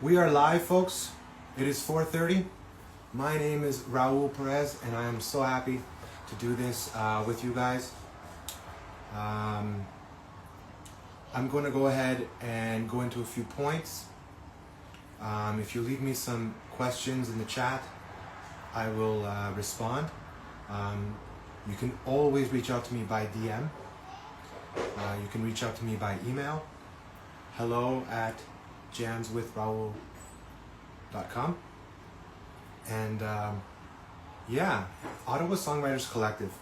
We are live, folks. It is 4:30. My name is Raul Perez, and I am so happy to do this with you guys. I'm going to go ahead and go into a few points. If you leave me some questions in the chat, I will respond. You can always reach out to me by DM. You can reach out to me by email. hello@jamswithraul.com. And yeah, Ottawa Songwriters Collective.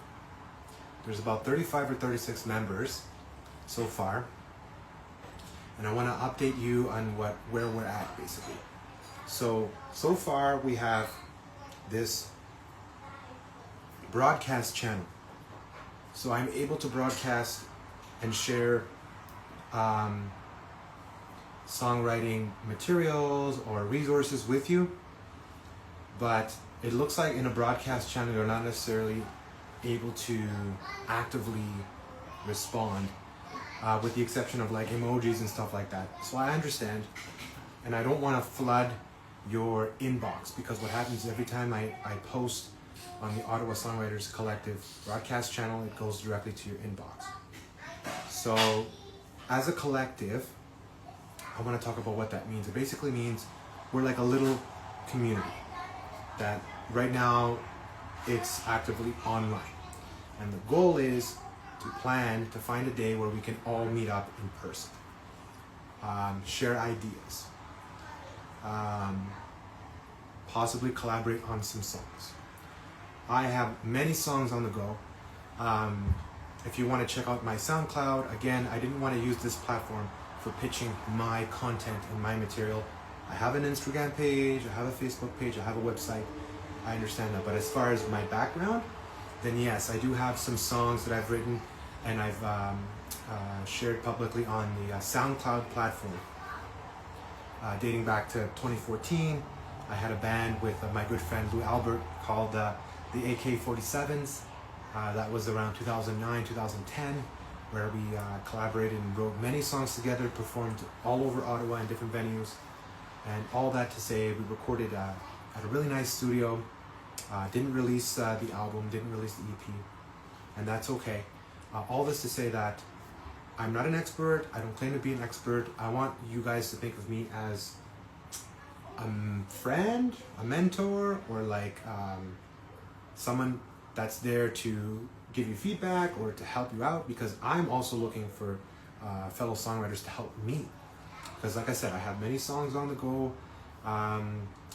There's about 35 or 36 members so far. And I want to update you on where we're at, basically. So far we have this broadcast channel. So I'm able to broadcast and share songwriting materials or resources with you, but it looks like in a broadcast channel you're not necessarily able to actively respond, with the exception of like emojis and stuff like that. So I understand, and I don't want to flood your inbox, because what happens every time I post on the Ottawa Songwriters Collective broadcast channel, it goes directly to your inbox. So as a collective, I want to talk about what that means. It basically means we're like a little community that right now it's actively online. And the goal is to plan to find a day where we can all meet up in person, share ideas, possibly collaborate on some songs. I have many songs on the go. If you want to check out my SoundCloud, again, I didn't want to use this platform for pitching my content and my material. I have an Instagram page, I have a Facebook page, I have a website. I understand that. But as far as my background, then yes, I do have some songs that I've written and I've shared publicly on the SoundCloud platform. Dating back to 2014, I had a band with my good friend Lou Albert called the AK-47s. That was around 2009, 2010, where we collaborated and wrote many songs together, performed all over Ottawa in different venues. And all that to say, we recorded at a really nice studio, didn't release the album, didn't release the EP, and that's okay. All this to say that I'm not an expert, I don't claim to be an expert. I want you guys to think of me as a friend, a mentor, or like someone that's there to give you feedback or to help you out, because I'm also looking for fellow songwriters to help me. Because like I said, I have many songs on the go,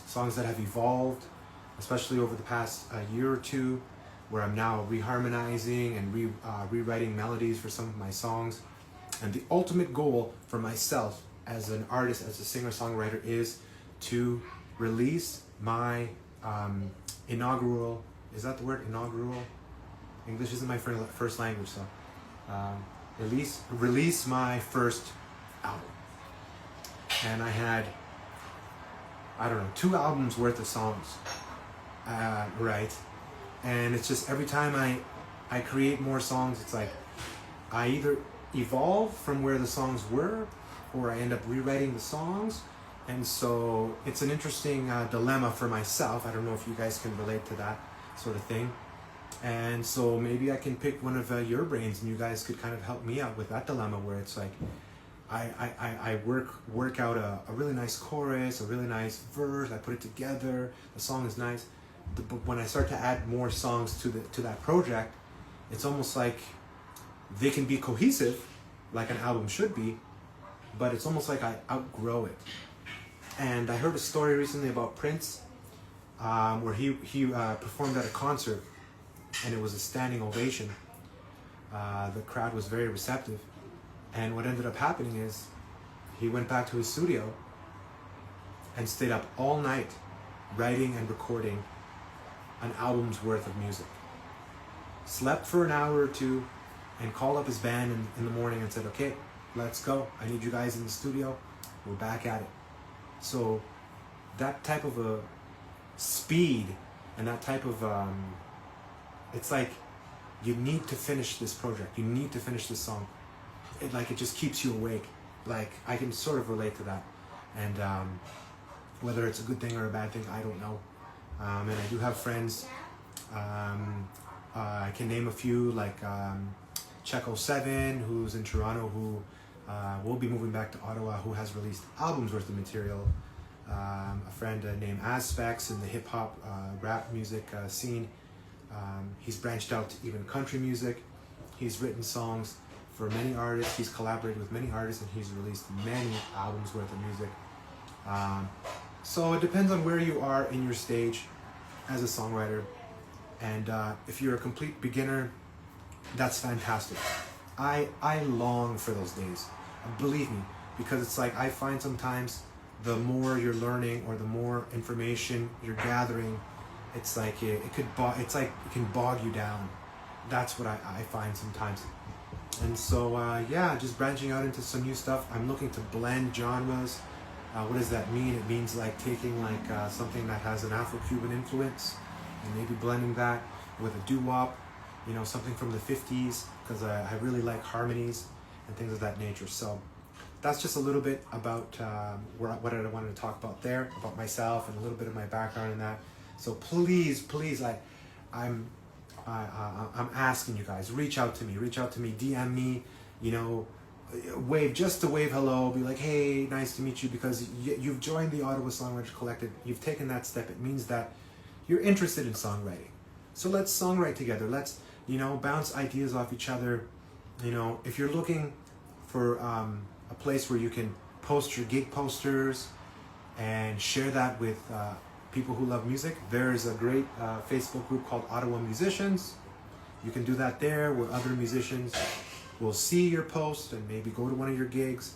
songs that have evolved, especially over the past year or two, where I'm now reharmonizing and rewriting melodies for some of my songs. And the ultimate goal for myself as an artist, as a singer-songwriter, is to release my inaugural, is that the word, inaugural? English isn't my first language, so release my first album. And I had, I don't know, 2 albums worth of songs, right? And it's just every time I create more songs, it's like I either evolve from where the songs were, or I end up rewriting the songs. And so it's an interesting dilemma for myself. I don't know if you guys can relate to that sort of thing. And so maybe I can pick one of your brains, and you guys could kind of help me out with that dilemma, where it's like I work out a really nice chorus, a really nice verse, I put it together, the song is nice. But when I start to add more songs to that project, it's almost like they can be cohesive, like an album should be, but it's almost like I outgrow it. And I heard a story recently about Prince, where he performed at a concert, and it was a standing ovation. The crowd was very receptive. And what ended up happening is he went back to his studio and stayed up all night writing and recording an album's worth of music. Slept for an hour or two and called up his band in the morning and said, okay, let's go. I need you guys in the studio. We're back at it. So that type of a speed and that type of, it's like you need to finish this project. You need to finish this song. It just keeps you awake. Like, I can sort of relate to that. And Whether it's a good thing or a bad thing, I don't know. And I do have friends. I can name a few, like Checo7, who's in Toronto, who will be moving back to Ottawa, who has released albums worth of material. A friend named Azpex in the hip-hop rap music scene. He's branched out to even country music. He's written songs for many artists. He's collaborated with many artists, and he's released many albums worth of music. So it depends on where you are in your stage as a songwriter. And if you're a complete beginner, that's fantastic. I long for those days, believe me, because it's like I find sometimes the more you're learning or the more information you're gathering, it's like it can bog you down. That's what I find sometimes. And so yeah, just branching out into some new stuff. I'm looking to blend genres. What does that mean? It means like taking like something that has an Afro-Cuban influence and maybe blending that with a doo-wop, you know, something from the 50s, because I really like harmonies and things of that nature. So that's just a little bit about what I wanted to talk about there, about myself and a little bit of my background in that. So please, I'm asking you guys, reach out to me, DM me, you know, wave, just to wave hello, be like, hey, nice to meet you, because you've joined the Ottawa Songwriters Collective, you've taken that step. It means that you're interested in songwriting. So let's songwrite together. Let's, you know, bounce ideas off each other. You know, if you're looking for a place where you can post your gig posters and share that with people who love music, there's a great Facebook group called Ottawa Musicians. You can do that there, where other musicians will see your post and maybe go to one of your gigs.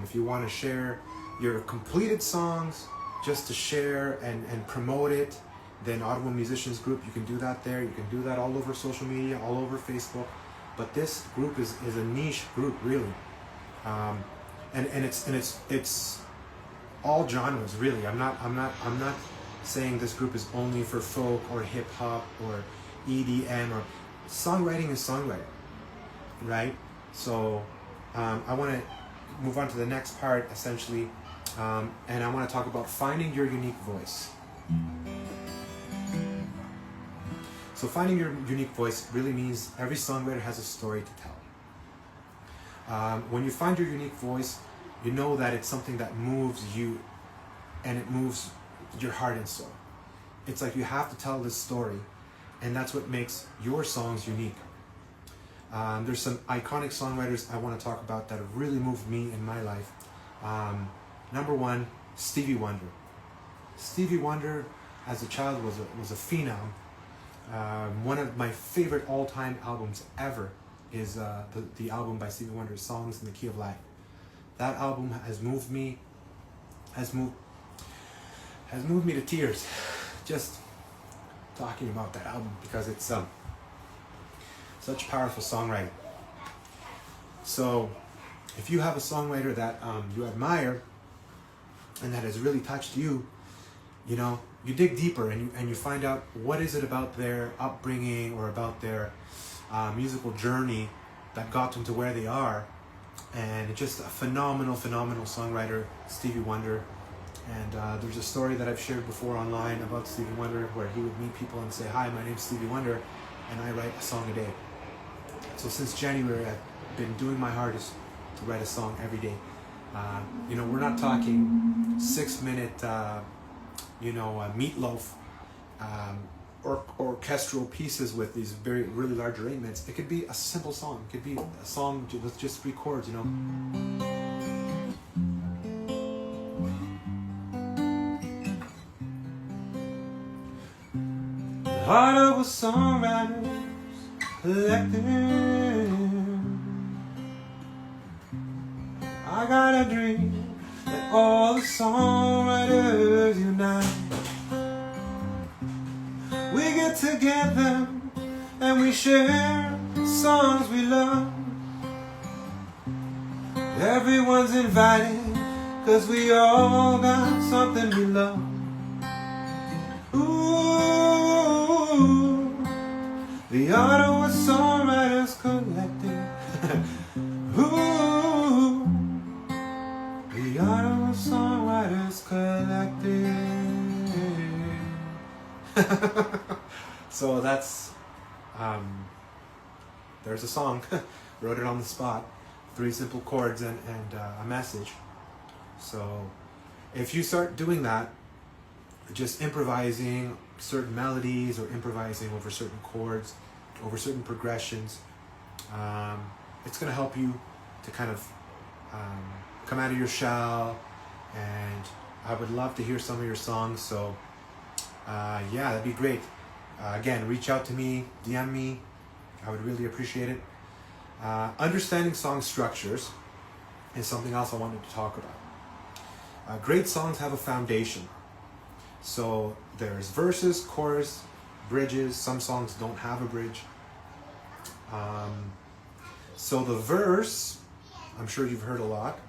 If you want to share your completed songs just to share and promote it, then Ottawa Musicians Group, you can do that there. You can do that all over social media, all over Facebook. But this group is a niche group, really, and it's all genres, really. I'm not saying this group is only for folk or hip hop or EDM. Or songwriting is songwriting, right? So I want to move on to the next part, essentially, and I want to talk about finding your unique voice. So finding your unique voice really means every songwriter has a story to tell. When you find your unique voice, you know that it's something that moves you and it moves your heart and soul. It's like you have to tell this story, and that's what makes your songs unique. There's some iconic songwriters I want to talk about that have really moved me in my life. Number one, Stevie Wonder. Stevie Wonder, as a child, was a phenom. One of my favorite all-time albums ever is the album by Stevie Wonder, Songs in the Key of Life. That album has moved me to tears just talking about that album, because it's such powerful songwriting. So if you have a songwriter that you admire and that has really touched you, you know, you dig deeper and you find out what is it about their upbringing or about their musical journey that got them to where they are. And it's just a phenomenal songwriter, Stevie Wonder. And there's a story that I've shared before online about Stevie Wonder, where he would meet people and say, hi, my name's Stevie Wonder, and I write a song a day. So since January, I've been doing my hardest to write a song every day. You know, we're not talking 6-minute Meatloaf or orchestral pieces with these really large arrangements. It could be a simple song. It could be a song with just 3 chords, you know. The heart of a songwriter's collective. I got a dream that all the songwriters unite. We get together and we share songs we love. Everyone's invited, 'cause we all got something we love. Ooh, the Ottawa Songwriters Collective. Ooh, the Ottawa Songwriters Collective. So that's, there's a song. Wrote it on the spot. 3 simple chords and a message. So if you start doing that, just improvising certain melodies or improvising over certain chords, over certain progressions, it's going to help you to kind of come out of your shell. And I would love to hear some of your songs. So yeah, that'd be great. Again, reach out to me, DM me. I would really appreciate it. Understanding song structures is something else I wanted to talk about. Great songs have a foundation. So there's verses, chorus, bridges. Some songs don't have a bridge. So the verse, I'm sure you've heard a lot.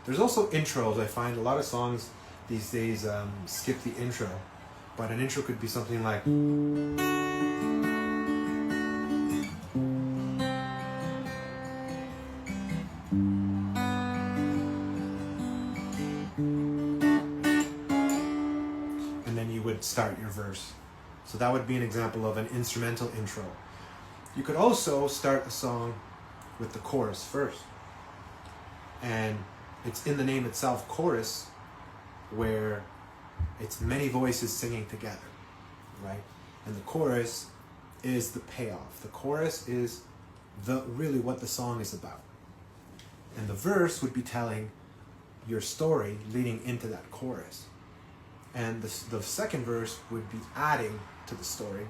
There's also intros. I find a lot of songs these days skip the intro. But an intro could be something like... start your verse. So that would be an example of an instrumental intro. You could also start a song with the chorus first. And it's in the name itself, chorus, where it's many voices singing together, right? And the chorus is the payoff. The chorus is really what the song is about. And the verse would be telling your story leading into that chorus. And the second verse would be adding to the story.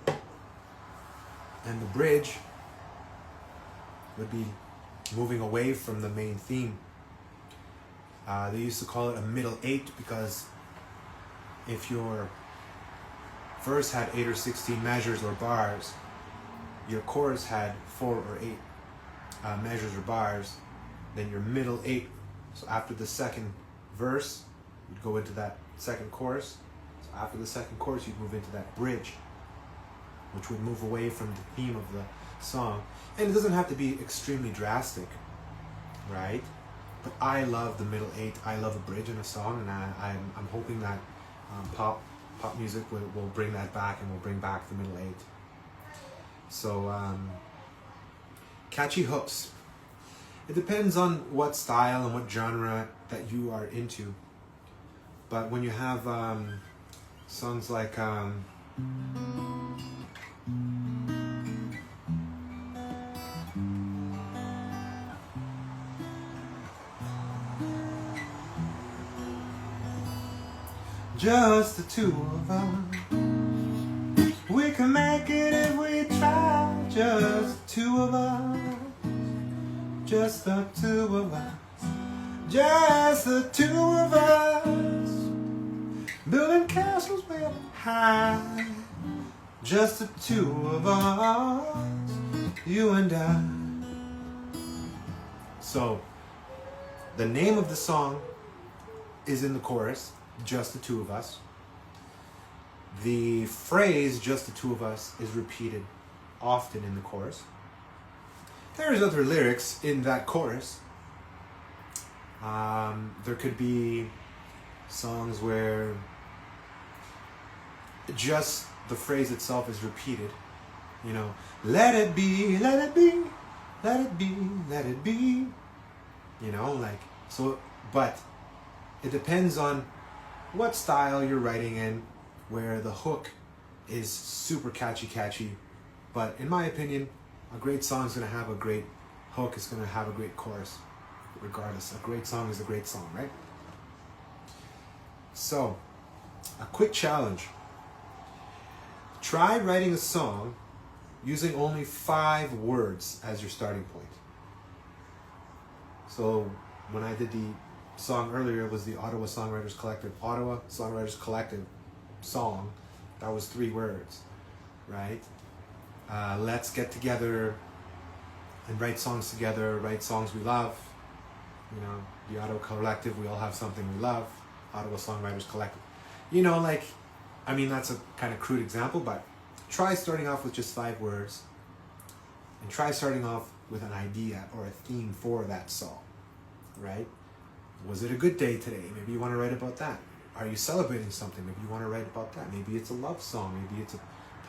And the bridge would be moving away from the main theme. They used to call it a middle 8 because if your verse had 8 or 16 measures or bars, your chorus had 4 or 8 measures or bars, then your middle 8. So after the second verse, you'd go into that second chorus. So after the second chorus, you'd move into that bridge, which would move away from the theme of the song. And it doesn't have to be extremely drastic, right? But I love the middle 8. I love a bridge in a song, and I'm hoping that pop music will bring that back, and will bring back the middle 8. So catchy hooks. It depends on what style and what genre that you are into. But when you have songs like just the two of us, we can make it if we try. Just the two of us, just the two of us, just the two of us, building castles way up high. Just the two of us, you and I. So, the name of the song is in the chorus, just the two of us. The phrase, just the two of us, is repeated often in the chorus. There's other lyrics in that chorus. There could be songs where just the phrase itself is repeated. You know, let it be, let it be, let it be, let it be. You know, like, so, but it depends on what style you're writing in, where the hook is super catchy. But in my opinion, a great song is going to have a great hook. It's going to have a great chorus. Regardless, a great song is a great song, right? So, a quick challenge. Try writing a song using only 5 words as your starting point. So, when I did the song earlier, it was the Ottawa Songwriters Collective song. That was 3 words, right? Let's get together and write songs together, write songs we love. You know, the Ottawa Collective, we all have something we love. Ottawa Songwriters Collective. You know, like, I mean, that's a kind of crude example, but try starting off with just 5 words. And try starting off with an idea or a theme for that song, right? Was it a good day today? Maybe you want to write about that. Are you celebrating something? Maybe you want to write about that. Maybe it's a love song. Maybe it's a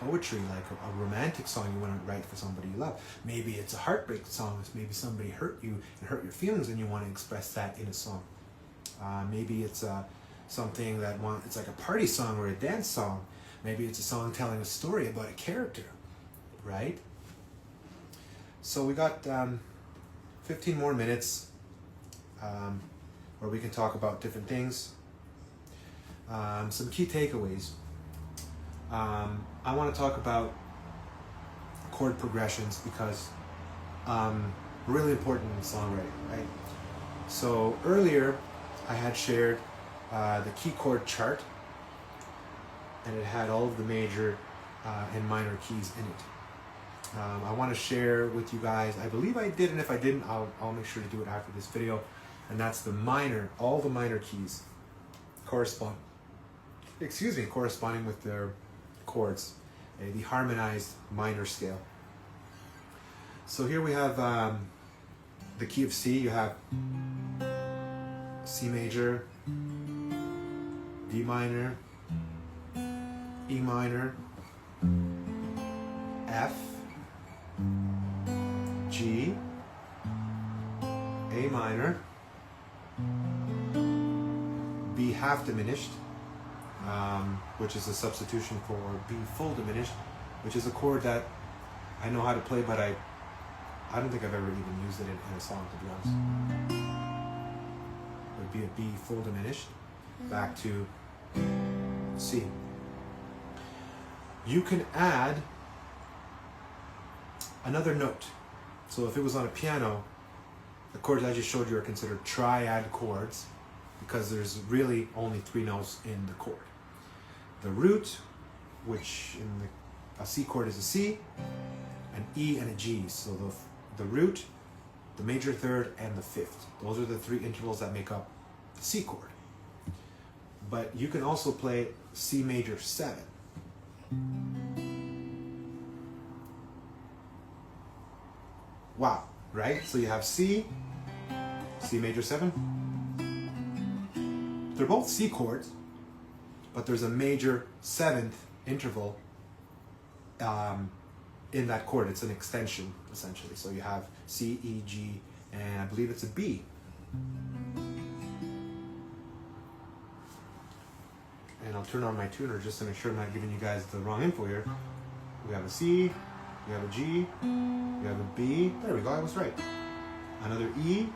poetry, like a romantic song you want to write for somebody you love. Maybe it's a heartbreak song. Maybe somebody hurt you and hurt your feelings and you want to express that in a song. Maybe it's something it's like a party song or a dance song. Maybe it's a song telling a story about a character, right? So we got 15 more minutes where we can talk about different things. Some key takeaways. I want to talk about chord progressions because really important in songwriting, right? So earlier I had shared the key chord chart, and it had all of the major and minor keys in it. I want to share with you guys, I believe I did, and if I didn't, I'll make sure to do it after this video, and that's all the minor keys corresponding with their chords, the harmonized minor scale. So here we have the key of C. You have C major, D minor, E minor, F, G, A minor, B half diminished, which is a substitution for B full diminished, which is a chord that I know how to play, but I don't think I've ever even used it in a song, to be honest. It would be a B full diminished, back to C. You can add another note. So if it was on a piano, the chords I just showed you are considered triad chords because there's really only 3 notes in the chord. The root, which in a C chord is a C, an E and a G. So the root, the major third, and the fifth. Those are the 3 intervals that make up the C chord. But you can also play C major 7. Wow, right? So you have C, C major 7. They're both C chords, but there's a major 7th interval in that chord. It's an extension, essentially. So you have C, E, G, and I believe it's a B. And I'll turn on my tuner just to make sure I'm not giving you guys the wrong info here. We have a C, we have a G, we have a B. There we go, I was right. Another E,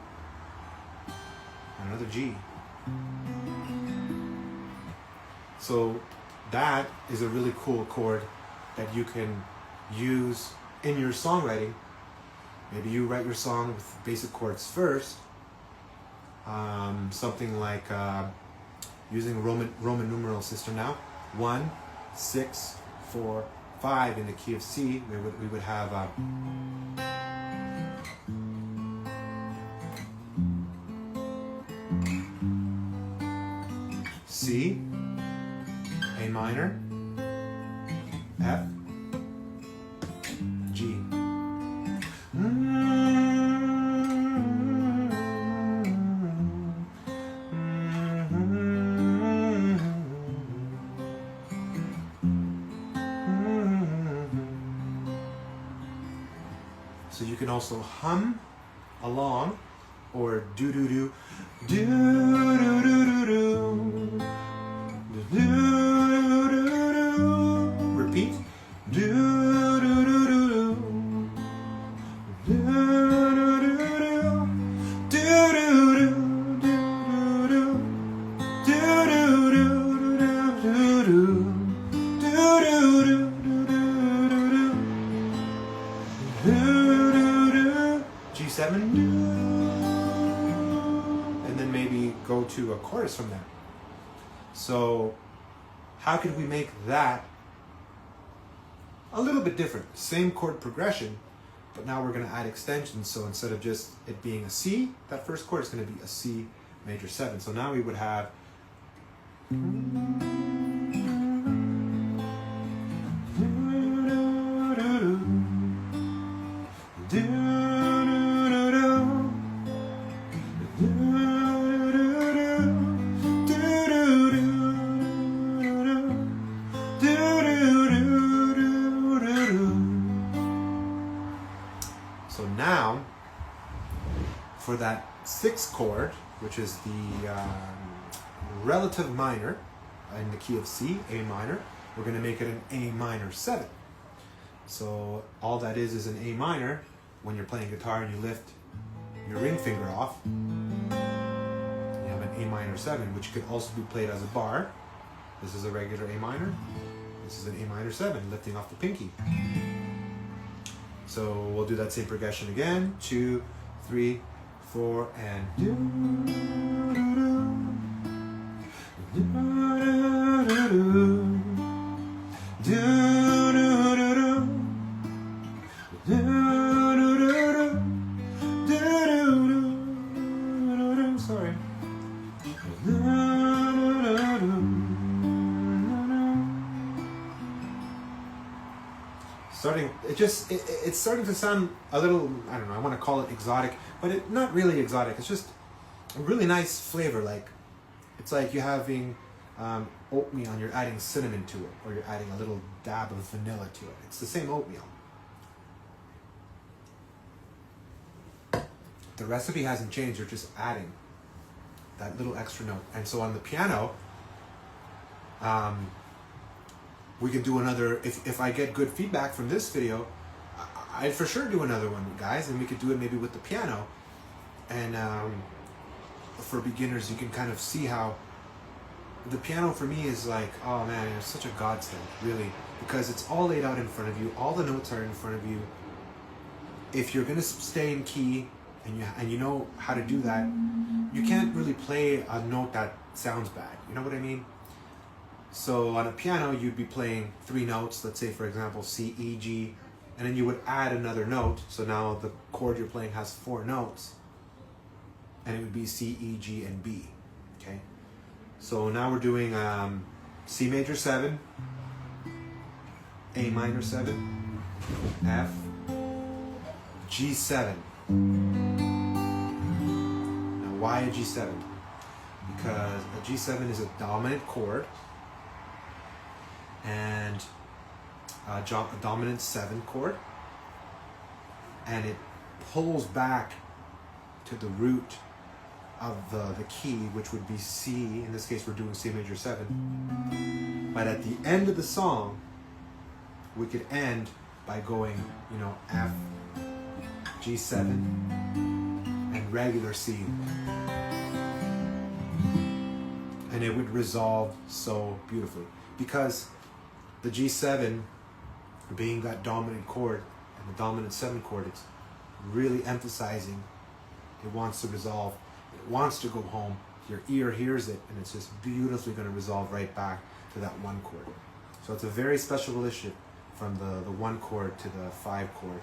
and another G. So that is a really cool chord that you can use in your songwriting. Maybe you write your song with basic chords first. Something like using a Roman numeral system now. 1, 6, 4, 5 in the key of C. We would have C, A minor, F, G. So you can also hum along, or do do do do do do do do. Repeat. Do do do do do do G7, and then maybe go to a chorus from there. So how could we make that a little bit different? Same chord progression, but now we're going to add extensions. So instead of just it being a C, that first chord is going to be a C major 7. So now we would have So now, for that 6th chord, which is the relative minor in the key of C, A minor, we're going to make it an A minor 7. So all that is an A minor. When you're playing guitar and you lift your ring finger off, you have an A minor 7, which could also be played as a bar. This is a regular A minor. This is an A minor 7, lifting off the pinky. So we'll do that same progression again. 2, 3, 4, and do. Sorry. It's starting to sound a little, I don't know, I want to call it exotic, but not really exotic. It's just a really nice flavor. Like, it's like you're having oatmeal and you're adding cinnamon to it, or you're adding a little dab of vanilla to it. It's the same oatmeal. The recipe hasn't changed, you're just adding that little extra note. And so on the piano, we can do another, if I get good feedback from this video, I'd for sure do another one, guys, and we could do it maybe with the piano. And for beginners, you can kind of see how the piano for me is like, oh man, it's such a godsend, really, because it's all laid out in front of you, all the notes are in front of you. If you're gonna stay in key, and you know how to do that, you can't really play a note that sounds bad, you know what I mean? So on a piano, you'd be playing 3 notes, let's say for example C, E, G, and then you would add another note, so now the chord you're playing has 4 notes, and it would be C, E, G, and B, okay? So now we're doing C major 7, A minor 7, F, G7. Now why a G7? Because a G7 is a dominant chord and a dominant 7 chord, and it pulls back to the root of the key, which would be C. In this case, we're doing C major 7. But at the end of the song, we could end by going, F, G7, and regular C. And it would resolve so beautifully. Because the G7, being that dominant chord, and the dominant 7 chord, it's really emphasizing it wants to resolve. It wants to go home. Your ear hears it, and it's just beautifully going to resolve right back to that 1 chord. So it's a very special relationship from the 1 chord to the 5 chord,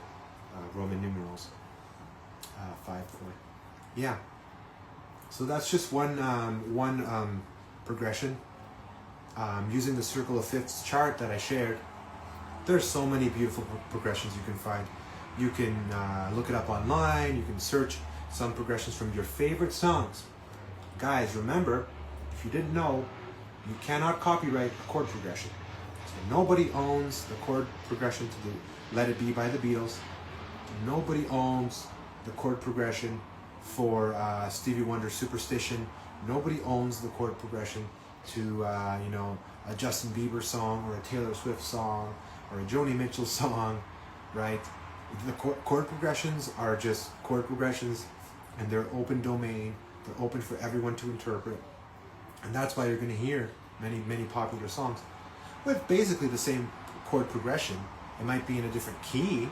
Roman numerals, 5 chord. Yeah. So that's just one progression. Using the circle of fifths chart that I shared, there's so many beautiful progressions you can find. You can look it up online. You can search some progressions from your favorite songs. Guys, remember, if you didn't know, you cannot copyright a chord progression. So nobody owns the chord progression to the Let It Be by the Beatles. Nobody owns the chord progression for Stevie Wonder's Superstition. Nobody owns the chord progression to a Justin Bieber song, or a Taylor Swift song, or a Joni Mitchell song, right? The chord progressions are just chord progressions, and they're open domain. They're open for everyone to interpret. And that's why you're going to hear many, many popular songs with basically the same chord progression. It might be in a different key,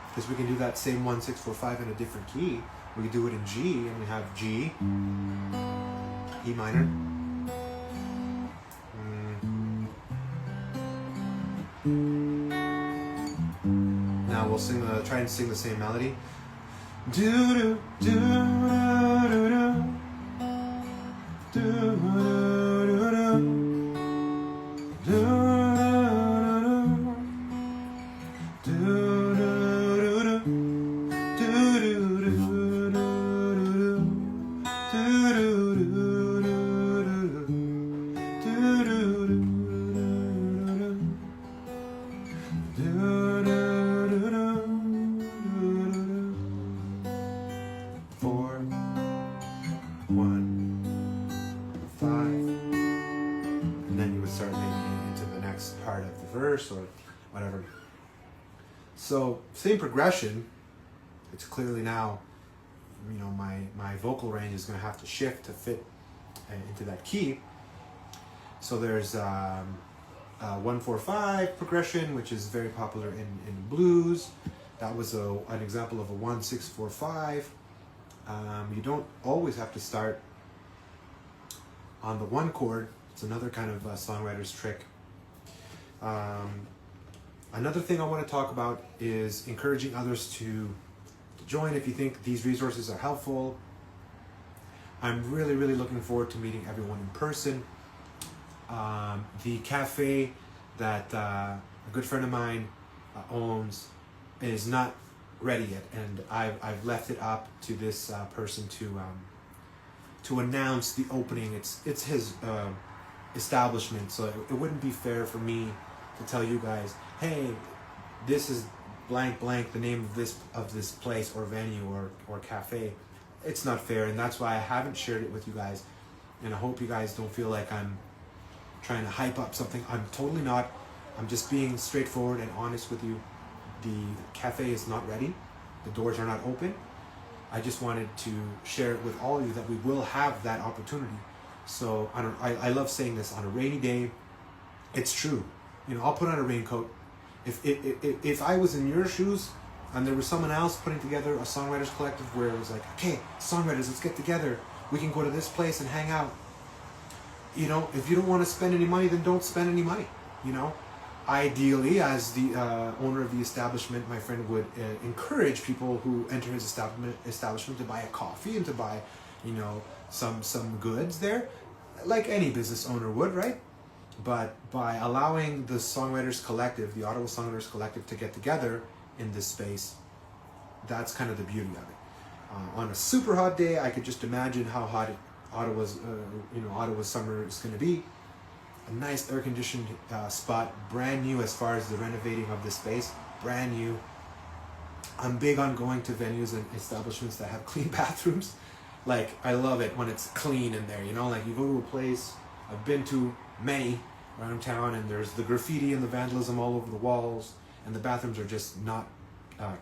because we can do that same 1, 6, 4, 5 in a different key. We can do it in G, and we have G, E minor, now we'll try and sing the same melody. Do do do do do do do. verse or whatever. So same progression. It's clearly now, you know, my vocal range is going to have to shift to fit into that key. So there's 1-4-5 progression, which is very popular in blues. That was an example of a 1-6-4-5. You don't always have to start on the one chord. It's another kind of songwriter's trick. Another thing I want to talk about is encouraging others to join if you think these resources are helpful. I'm really, really looking forward to meeting everyone in person. The cafe that a good friend of mine owns is not ready yet, and I've left it up to this person to announce the opening. It's his establishment, so it wouldn't be fair for me to tell you guys, hey, this is blank blank, the name of this place or venue or cafe. It's not fair, and that's why I haven't shared it with you guys. And I hope you guys don't feel like I'm trying to hype up something. I'm totally not. I'm just being straightforward and honest with you. The cafe is not ready. The doors are not open. I just wanted to share it with all of you that we will have that opportunity. So I love saying this, on a rainy day, it's true. You know, I'll put on a raincoat. If I was in your shoes and there was someone else putting together a songwriters collective where it was like, okay, songwriters, let's get together. We can go to this place and hang out. You know, if you don't want to spend any money, then don't spend any money. You know, ideally, as the owner of the establishment, my friend would encourage people who enter his establishment to buy a coffee and to buy, you know, some goods there, like any business owner would, right? But by allowing the Songwriters Collective, the Ottawa Songwriters Collective, to get together in this space, that's kind of the beauty of it. On a super hot day, I could just imagine how hot Ottawa's summer is going to be. A nice air-conditioned spot, brand new as far as the renovating of the space, brand new. I'm big on going to venues and establishments that have clean bathrooms. Like, I love it when it's clean in there, you know, like you go to a place, I've been to many around town, and there's the graffiti and the vandalism all over the walls, and the bathrooms are just not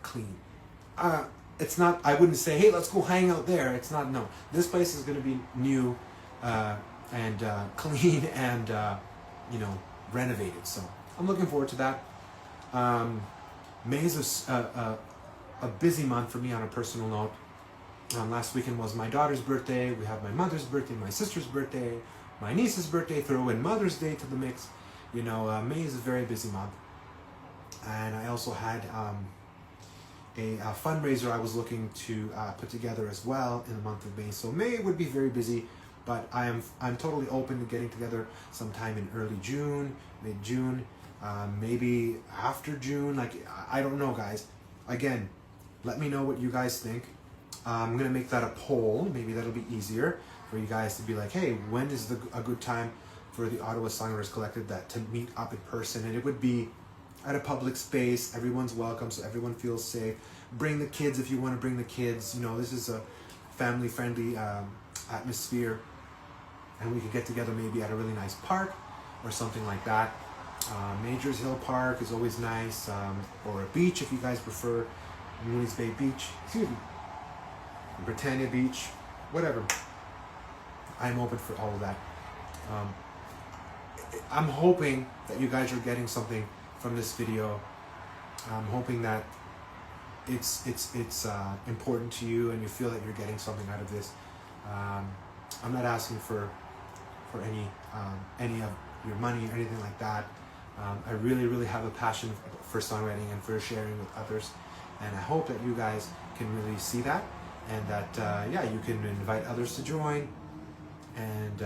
clean. It's not, I wouldn't say, hey, let's go hang out there. It's not, no. This place is going to be new and clean and, you know, renovated. So I'm looking forward to that. May is a busy month for me on a personal note. Last weekend was my daughter's birthday. We have my mother's birthday, my sister's birthday, my niece's birthday. Throw in Mother's Day to the mix. You know, May is a very busy month. And I also had a fundraiser I was looking to put together as well in the month of May. So May would be very busy, but I'm totally open to getting together sometime in early June, mid-June, maybe after June. Like, I don't know, guys. Again, let me know what you guys think. I'm gonna make that a poll. Maybe that'll be easier for you guys to be like, hey, when is a good time for the Ottawa Songwriters Collective to meet up in person? And it would be at a public space. Everyone's welcome, so everyone feels safe. Bring the kids if you want to bring the kids. You know, this is a family-friendly atmosphere, and we could get together maybe at a really nice park or something like that. Majors Hill Park is always nice, or a beach if you guys prefer. Mooney's Bay Beach, excuse me, Britannia Beach, whatever. I'm open for all of that. I'm hoping that you guys are getting something from this video. I'm hoping that it's important to you and you feel that you're getting something out of this. I'm not asking for any of your money or anything like that. I really have a passion for songwriting and for sharing with others, and I hope that you guys can really see that, and that you can invite others to join. And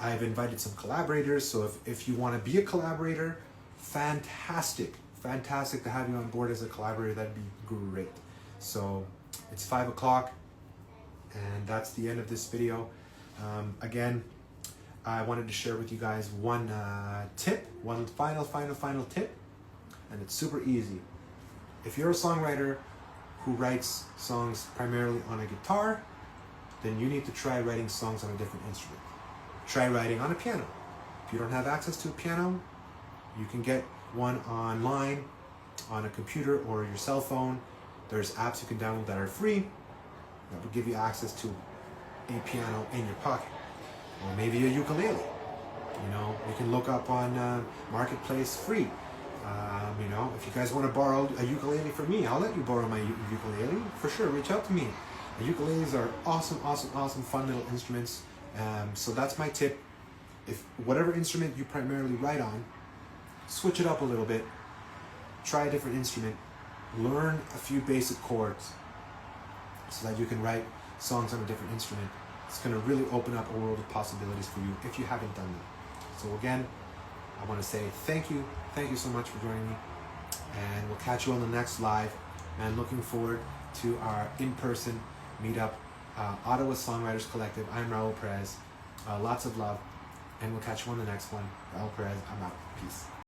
I've invited some collaborators, so if you want to be a collaborator, fantastic to have you on board as a collaborator. That'd be great. So it's 5 o'clock, and that's the end of this video. Again, I wanted to share with you guys one tip, one final tip, and it's super easy. If you're a songwriter who writes songs primarily on a guitar, then you need to try writing songs on a different instrument. Try writing on a piano. If you don't have access to a piano, You can get one online on a computer or your cell phone. There's apps you can download that are free that will give you access to a piano in your pocket, or maybe a ukulele. You know, you can look up on Marketplace free. You know, if you guys want to borrow a ukulele from me, I'll let you borrow my ukulele for sure. Reach out to me. Ukuleles are awesome, fun little instruments. So that's my tip. If whatever instrument you primarily write on, switch it up a little bit. Try a different instrument. Learn a few basic chords so that you can write songs on a different instrument. It's going to really open up a world of possibilities for you if you haven't done that. So again, I want to say thank you so much for joining me, and we'll catch you on the next live. And looking forward to our in-person meetup, Ottawa Songwriters Collective. I'm Raul Perez. Lots of love, and we'll catch you on the next one. Raul Perez, I'm out. Peace.